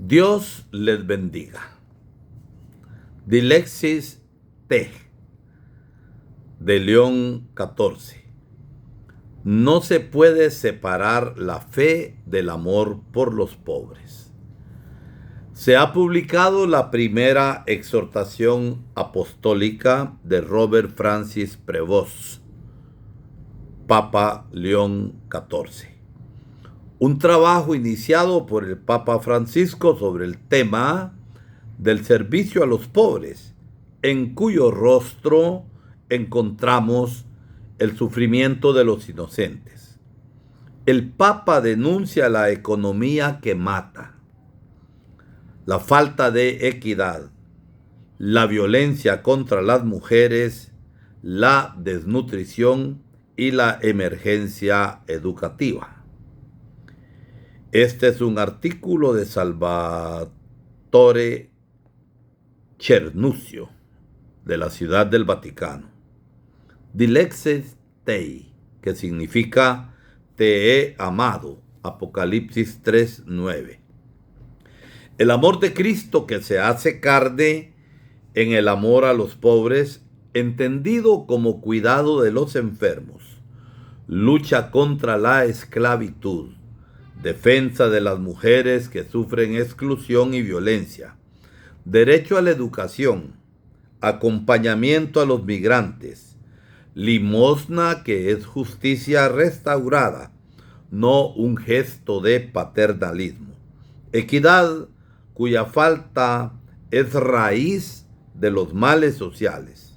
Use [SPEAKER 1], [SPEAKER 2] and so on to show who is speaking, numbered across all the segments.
[SPEAKER 1] Dios les bendiga. Dilexis T. de León 14. No se puede separar la fe del amor por los pobres. Se ha publicado la primera exhortación apostólica de Robert Francis Prevost, Papa León XIV. Un trabajo iniciado por el Papa Francisco sobre el tema del servicio a los pobres, en cuyo rostro encontramos el sufrimiento de los inocentes. El Papa denuncia la economía que mata, la falta de equidad, la violencia contra las mujeres, la desnutrición y la emergencia educativa. Este es un artículo de Salvatore Cernuscio, de la Ciudad del Vaticano. Dilexis Tei, que significa te he amado, Apocalipsis 3:9. El amor de Cristo que se hace carne en el amor a los pobres, entendido como cuidado de los enfermos, lucha contra la esclavitud, defensa de las mujeres que sufren exclusión y violencia, derecho a la educación, acompañamiento a los migrantes, limosna que es justicia restaurada, no un gesto de paternalismo, equidad cuya falta es raíz de los males sociales.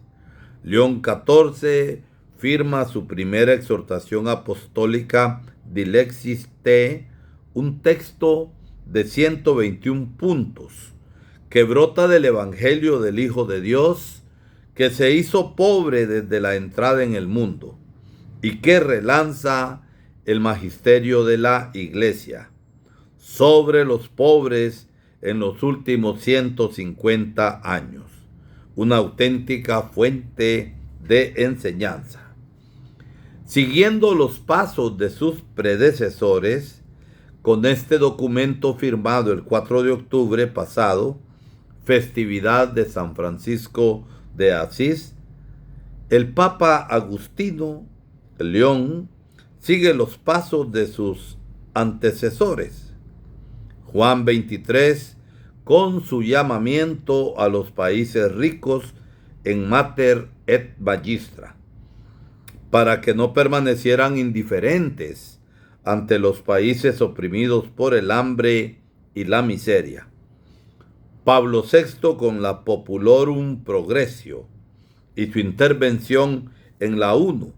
[SPEAKER 1] León XIV firma su primera exhortación apostólica Dilexis T, un texto de 121 puntos que brota del Evangelio del Hijo de Dios, que se hizo pobre desde la entrada en el mundo y que relanza el magisterio de la Iglesia sobre los pobres en los últimos 150 años, una auténtica fuente de enseñanza. Siguiendo los pasos de sus predecesores, con este documento firmado el 4 de octubre pasado, festividad de San Francisco de Asís, el Papa Agustino León sigue los pasos de sus antecesores. Juan 23, con su llamamiento a los países ricos en Mater et Magistra, para que no permanecieran indiferentes ante los países oprimidos por el hambre y la miseria. Pablo VI con la Populorum Progressio y su intervención en la ONU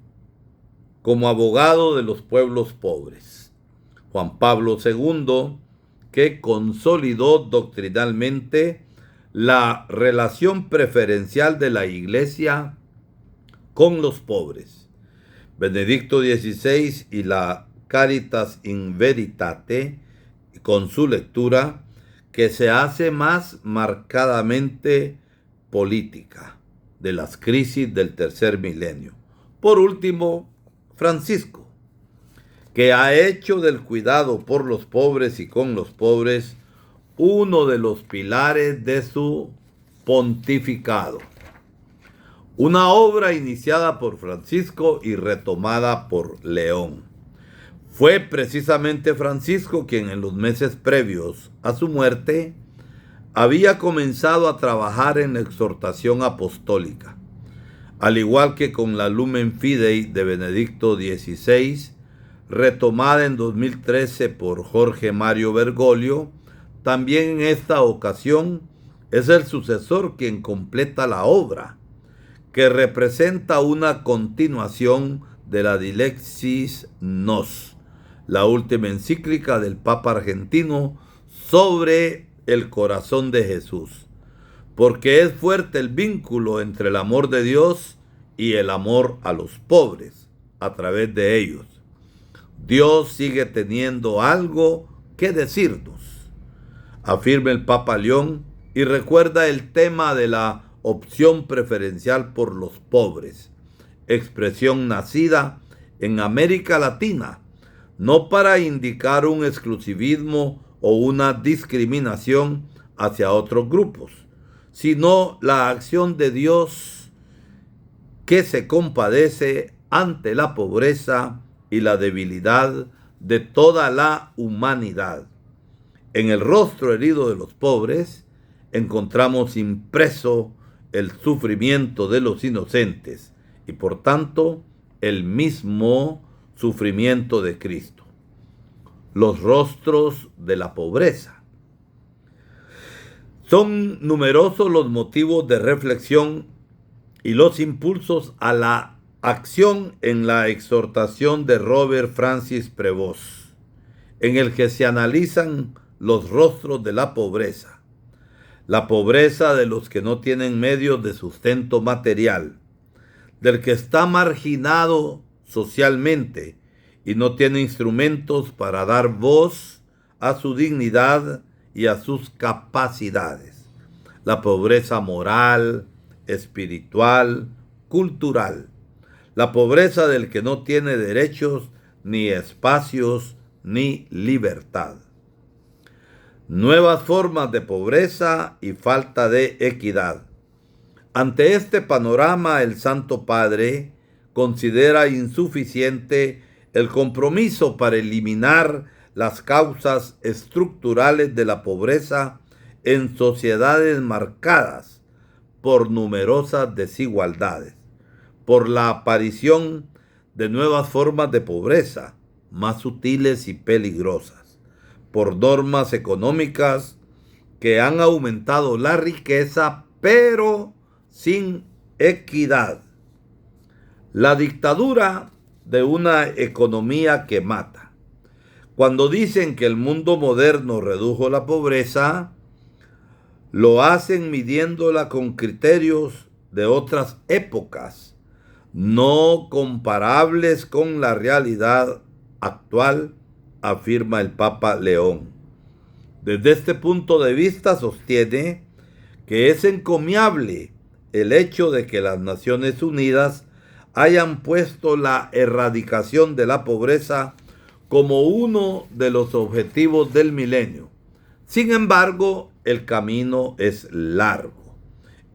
[SPEAKER 1] como abogado de los pueblos pobres. Juan Pablo II, que consolidó doctrinalmente la relación preferencial de la Iglesia con los pobres. Benedicto XVI y la Caritas in Veritate, con su lectura, que se hace más marcadamente política de las crisis del tercer milenio. Por último, Francisco, que ha hecho del cuidado por los pobres y con los pobres uno de los pilares de su pontificado. Una obra iniciada por Francisco y retomada por León. Fue precisamente Francisco quien en los meses previos a su muerte había comenzado a trabajar en la exhortación apostólica, al igual que con la Lumen Fidei de Benedicto XVI, retomada en 2013 por Jorge Mario Bergoglio. También en esta ocasión es el sucesor quien completa la obra, que representa una continuación de la Dilexis Nos, la última encíclica del Papa argentino sobre el corazón de Jesús, porque es fuerte el vínculo entre el amor de Dios y el amor a los pobres a través de ellos. Dios sigue teniendo algo que decirnos, afirma el Papa León, y recuerda el tema de la opción preferencial por los pobres, expresión nacida en América Latina, no para indicar un exclusivismo o una discriminación hacia otros grupos, sino la acción de Dios que se compadece ante la pobreza y la debilidad de toda la humanidad. En el rostro herido de los pobres encontramos impreso el sufrimiento de los inocentes y por tanto el mismo sufrimiento de Cristo. Los rostros de la pobreza. Son numerosos los motivos de reflexión y los impulsos a la acción en la exhortación de Robert Francis Prevost, en el que se analizan los rostros de la pobreza de los que no tienen medios de sustento material, del que está marginado socialmente y no tiene instrumentos para dar voz a su dignidad y a sus capacidades. La pobreza moral, espiritual, cultural. La pobreza del que no tiene derechos, ni espacios, ni libertad. Nuevas formas de pobreza y falta de equidad. Ante este panorama, el Santo Padre considera insuficiente el compromiso para eliminar las causas estructurales de la pobreza en sociedades marcadas por numerosas desigualdades, por la aparición de nuevas formas de pobreza, más sutiles y peligrosas, por normas económicas que han aumentado la riqueza, pero sin equidad. La dictadura de una economía que mata. Cuando dicen que el mundo moderno redujo la pobreza, lo hacen midiéndola con criterios de otras épocas, no comparables con la realidad actual, afirma el Papa León. Desde este punto de vista sostiene que es encomiable el hecho de que las Naciones Unidas hayan puesto la erradicación de la pobreza como uno de los objetivos del milenio. Sin embargo, el camino es largo,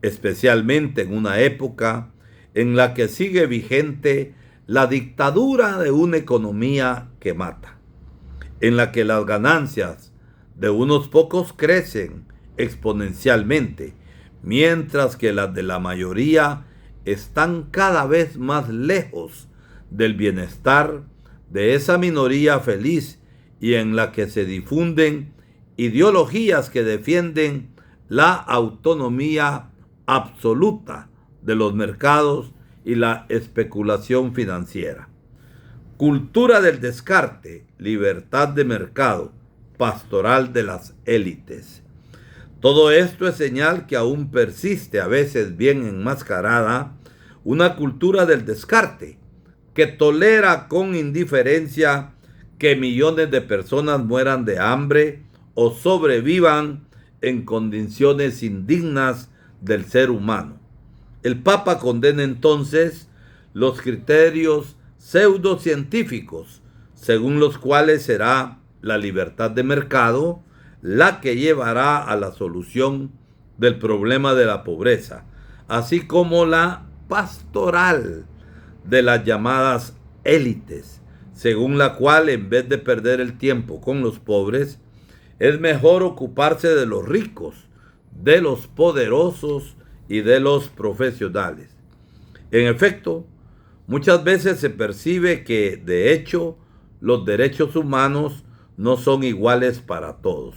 [SPEAKER 1] especialmente en una época en la que sigue vigente la dictadura de una economía que mata, en la que las ganancias de unos pocos crecen exponencialmente, mientras que las de la mayoría están cada vez más lejos del bienestar de esa minoría feliz y en la que se difunden ideologías que defienden la autonomía absoluta de los mercados y la especulación financiera. Cultura del descarte, libertad de mercado, pastoral de las élites. Todo esto es señal que aún persiste, a veces bien enmascarada, una cultura del descarte que tolera con indiferencia que millones de personas mueran de hambre o sobrevivan en condiciones indignas del ser humano. El Papa condena entonces los criterios pseudocientíficos, según los cuales será la libertad de mercado la que llevará a la solución del problema de la pobreza, así como la pastoral de las llamadas élites, según la cual en vez de perder el tiempo con los pobres, es mejor ocuparse de los ricos, de los poderosos y de los profesionales. En efecto, muchas veces se percibe que, de hecho, los derechos humanos no son iguales para todos.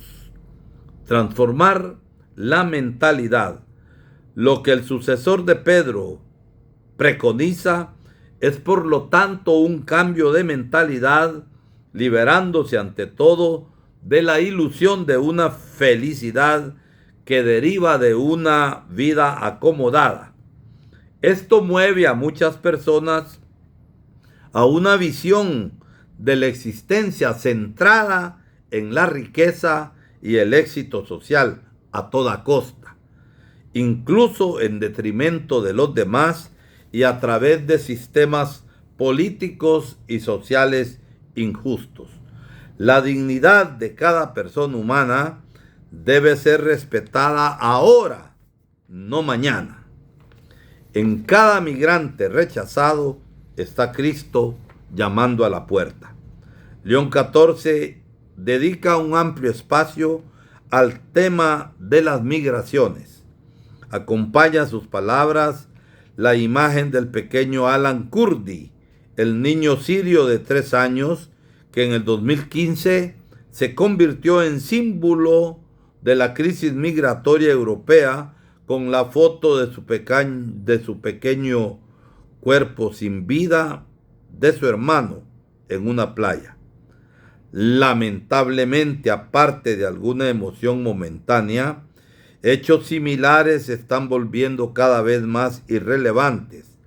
[SPEAKER 1] Transformar la mentalidad. Lo que el sucesor de Pedro preconiza es, por lo tanto, un cambio de mentalidad, liberándose ante todo de la ilusión de una felicidad que deriva de una vida acomodada. Esto mueve a muchas personas a una visión de la existencia centrada en la riqueza y el éxito social a toda costa, incluso en detrimento de los demás y a través de sistemas políticos y sociales injustos. La dignidad de cada persona humana debe ser respetada ahora, no mañana. En cada migrante rechazado está Cristo llamando a la puerta. León XIV dedica un amplio espacio al tema de las migraciones. Acompaña sus palabras la imagen del pequeño Alan Kurdi, el niño sirio de 3 años, que en el 2015 se convirtió en símbolo de la crisis migratoria europea con la foto de su pequeño cuerpo sin vida de su hermano en una playa. Lamentablemente, aparte de alguna emoción momentánea, hechos similares se están volviendo cada vez más irrelevantes,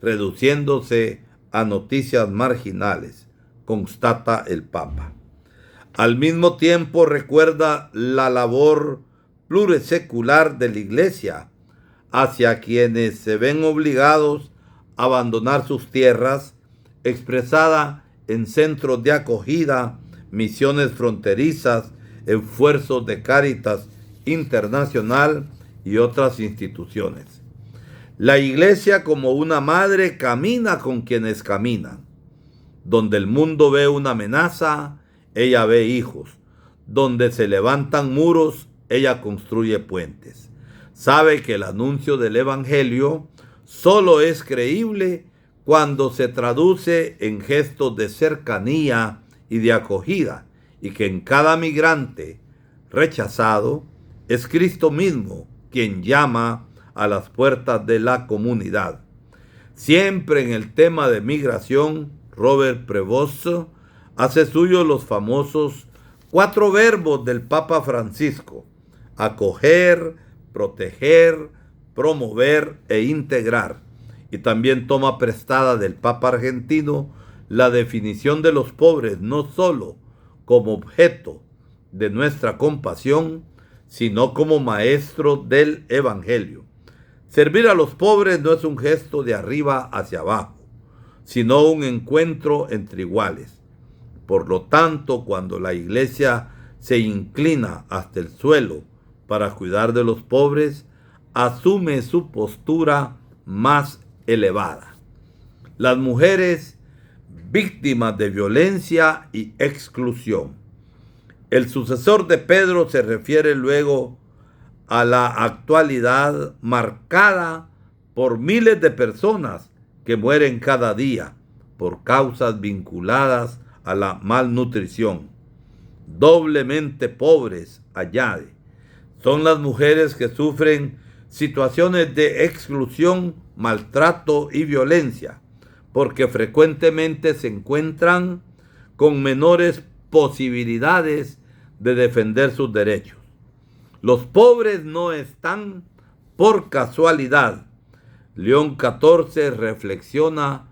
[SPEAKER 1] reduciéndose a noticias marginales, constata el Papa. Al mismo tiempo recuerda la labor plurisecular de la Iglesia hacia quienes se ven obligados a abandonar sus tierras, expresada en centros de acogida, misiones fronterizas, esfuerzos de Cáritas Internacional y otras instituciones. La Iglesia, como una madre, camina con quienes caminan. Donde el mundo ve una amenaza, ella ve hijos. Donde se levantan muros, ella construye puentes. Sabe que el anuncio del Evangelio solo es creíble cuando se traduce en gestos de cercanía y de acogida, y que en cada migrante rechazado es Cristo mismo quien llama a las puertas de la comunidad. Siempre en el tema de migración, Robert Prevost hace suyo los famosos 4 verbos del Papa Francisco: acoger, proteger, promover e integrar. Y también toma prestada del Papa argentino la definición de los pobres no solo como objeto de nuestra compasión, sino como maestro del Evangelio. Servir a los pobres no es un gesto de arriba hacia abajo, sino un encuentro entre iguales. Por lo tanto, cuando la Iglesia se inclina hasta el suelo para cuidar de los pobres, asume su postura más elevada. Las mujeres víctimas de violencia y exclusión. El sucesor de Pedro se refiere luego a la actualidad marcada por miles de personas que mueren cada día por causas vinculadas a la malnutrición. Doblemente pobres, añade, son las mujeres que sufren situaciones de exclusión, maltrato y violencia, porque frecuentemente se encuentran con menores posibilidades de defender sus derechos. Los pobres no están por casualidad. León XIV reflexiona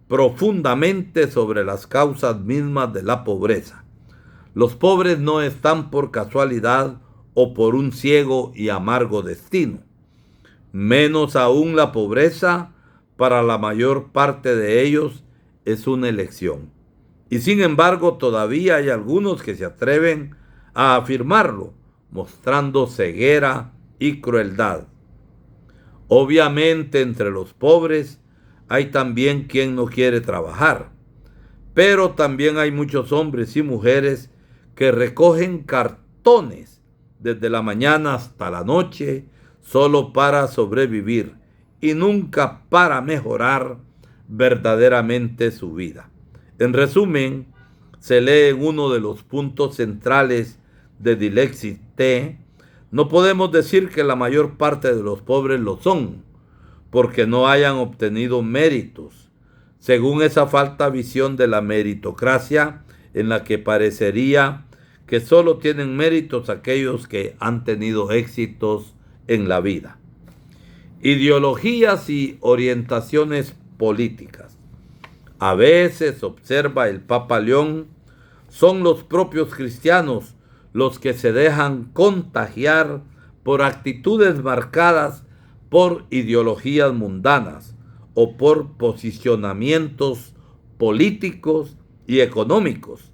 [SPEAKER 1] profundamente sobre las causas mismas de la pobreza. Los pobres no están por casualidad o por un ciego y amargo destino. Menos aún la pobreza, para la mayor parte de ellos, es una elección. Y sin embargo, todavía hay algunos que se atreven a afirmarlo, mostrando ceguera y crueldad. Obviamente, entre los pobres hay también quien no quiere trabajar, pero también hay muchos hombres y mujeres que recogen cartones desde la mañana hasta la noche solo para sobrevivir y nunca para mejorar verdaderamente su vida. En resumen, se lee en uno de los puntos centrales de Dilexit T: no podemos decir que la mayor parte de los pobres lo son, porque no hayan obtenido méritos, según esa falta visión de la meritocracia en la que parecería que solo tienen méritos aquellos que han tenido éxitos en la vida. Ideologías y orientaciones políticas. A veces, observa el Papa León, son los propios cristianos los que se dejan contagiar por actitudes marcadas por ideologías mundanas o por posicionamientos políticos y económicos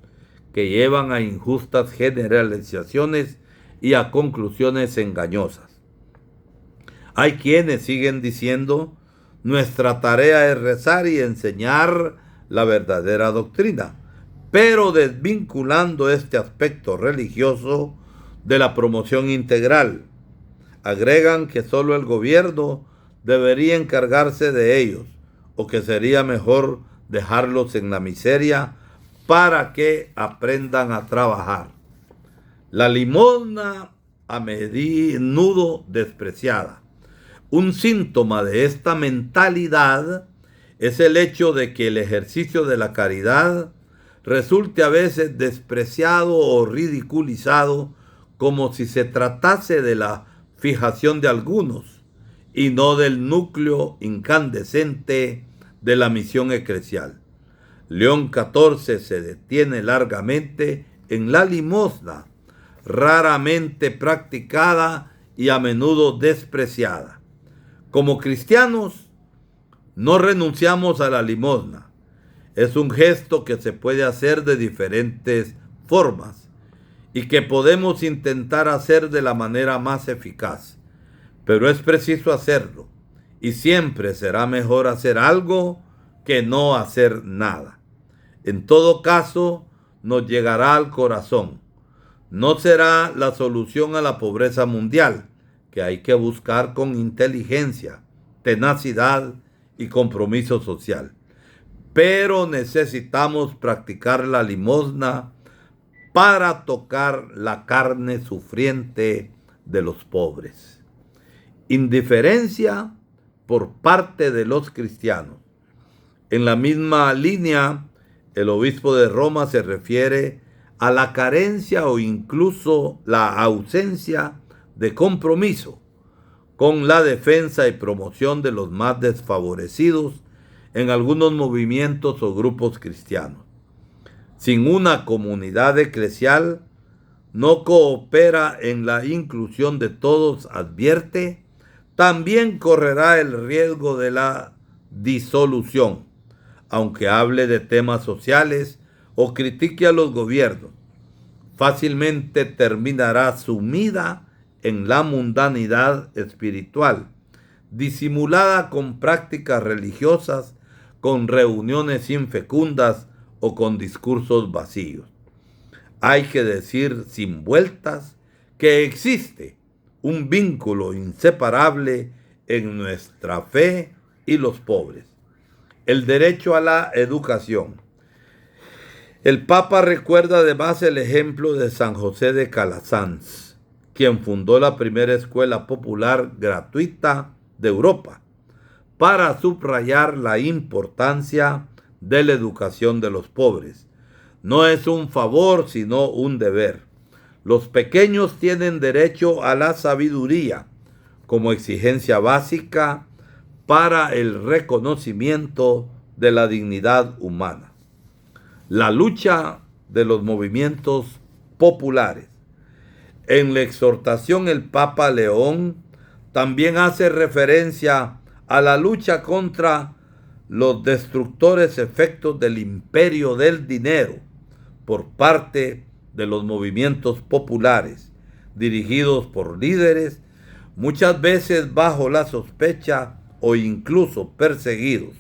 [SPEAKER 1] que llevan a injustas generalizaciones y a conclusiones engañosas. Hay quienes siguen diciendo: nuestra tarea es rezar y enseñar la verdadera doctrina, pero desvinculando este aspecto religioso de la promoción integral. Agregan que solo el gobierno debería encargarse de ellos, o que sería mejor dejarlos en la miseria para que aprendan a trabajar. La limosna a menudo despreciada. Un síntoma de esta mentalidad es el hecho de que el ejercicio de la caridad resulte a veces despreciado o ridiculizado, como si se tratase de la fijación de algunos y no del núcleo incandescente de la misión eclesial. León XIV se detiene largamente en la limosna, raramente practicada y a menudo despreciada. Como cristianos, no renunciamos a la limosna. Es un gesto que se puede hacer de diferentes formas y que podemos intentar hacer de la manera más eficaz. Pero es preciso hacerlo, y siempre será mejor hacer algo que no hacer nada. En todo caso, nos llegará al corazón. No será la solución a la pobreza mundial, que hay que buscar con inteligencia, tenacidad y compromiso social. Pero necesitamos practicar la limosna para tocar la carne sufriente de los pobres. Indiferencia por parte de los cristianos. En la misma línea, el obispo de Roma se refiere a la carencia o incluso la ausencia de compromiso con la defensa y promoción de los más desfavorecidos en algunos movimientos o grupos cristianos. Sin una comunidad eclesial no coopera en la inclusión de todos, advierte, también correrá el riesgo de la disolución, aunque hable de temas sociales o critique a los gobiernos. Fácilmente terminará sumida en la mundanidad espiritual, disimulada con prácticas religiosas, con reuniones infecundas o con discursos vacíos. Hay que decir sin vueltas que existe un vínculo inseparable en nuestra fe y los pobres. El derecho a la educación. El Papa recuerda además el ejemplo de San José de Calasanz, quien fundó la primera escuela popular gratuita de Europa, para subrayar la importancia de la educación de los pobres. No es un favor, sino un deber. Los pequeños tienen derecho a la sabiduría como exigencia básica para el reconocimiento de la dignidad humana. La lucha de los movimientos populares. En la exhortación, el Papa León también hace referencia a la lucha contra los destructores efectos del imperio del dinero por parte de los movimientos populares, dirigidos por líderes, muchas veces bajo la sospecha o incluso perseguidos.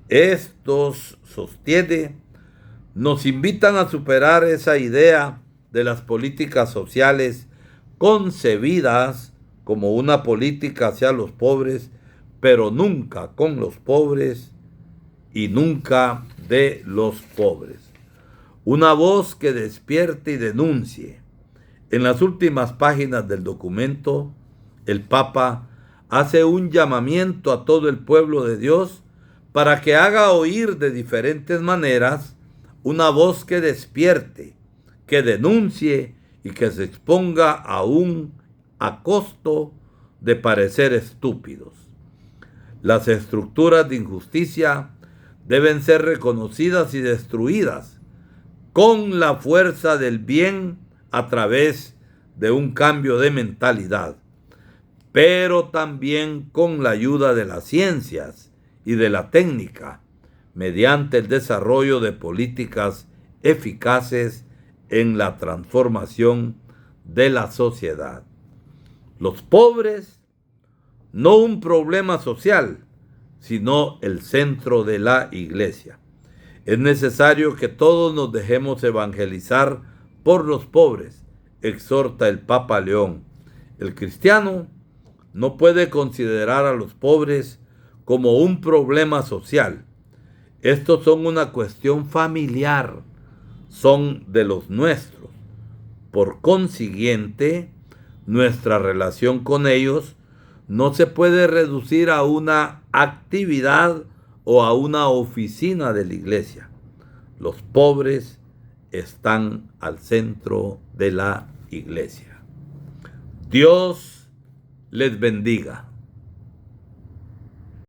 [SPEAKER 1] Estos, sostiene, nos invitan a superar esa idea de las políticas sociales concebidas como una política hacia los pobres, pero nunca con los pobres y nunca de los pobres. Una voz que despierte y denuncie. En las últimas páginas del documento, el Papa hace un llamamiento a todo el pueblo de Dios para que haga oír de diferentes maneras una voz que despierte, que denuncie y que se exponga aún a costo de parecer estúpidos. Las estructuras de injusticia deben ser reconocidas y destruidas con la fuerza del bien a través de un cambio de mentalidad, pero también con la ayuda de las ciencias y de la técnica, mediante el desarrollo de políticas eficaces en la transformación de la sociedad. Los pobres, no un problema social, sino el centro de la iglesia. Es necesario que todos nos dejemos evangelizar por los pobres, exhorta el Papa León. El cristiano no puede considerar a los pobres como un problema social. Estos son una cuestión familiar, son de los nuestros. Por consiguiente, nuestra relación con ellos no se puede reducir a una actividad o a una oficina de la iglesia. Los pobres están al centro de la iglesia. Dios les bendiga.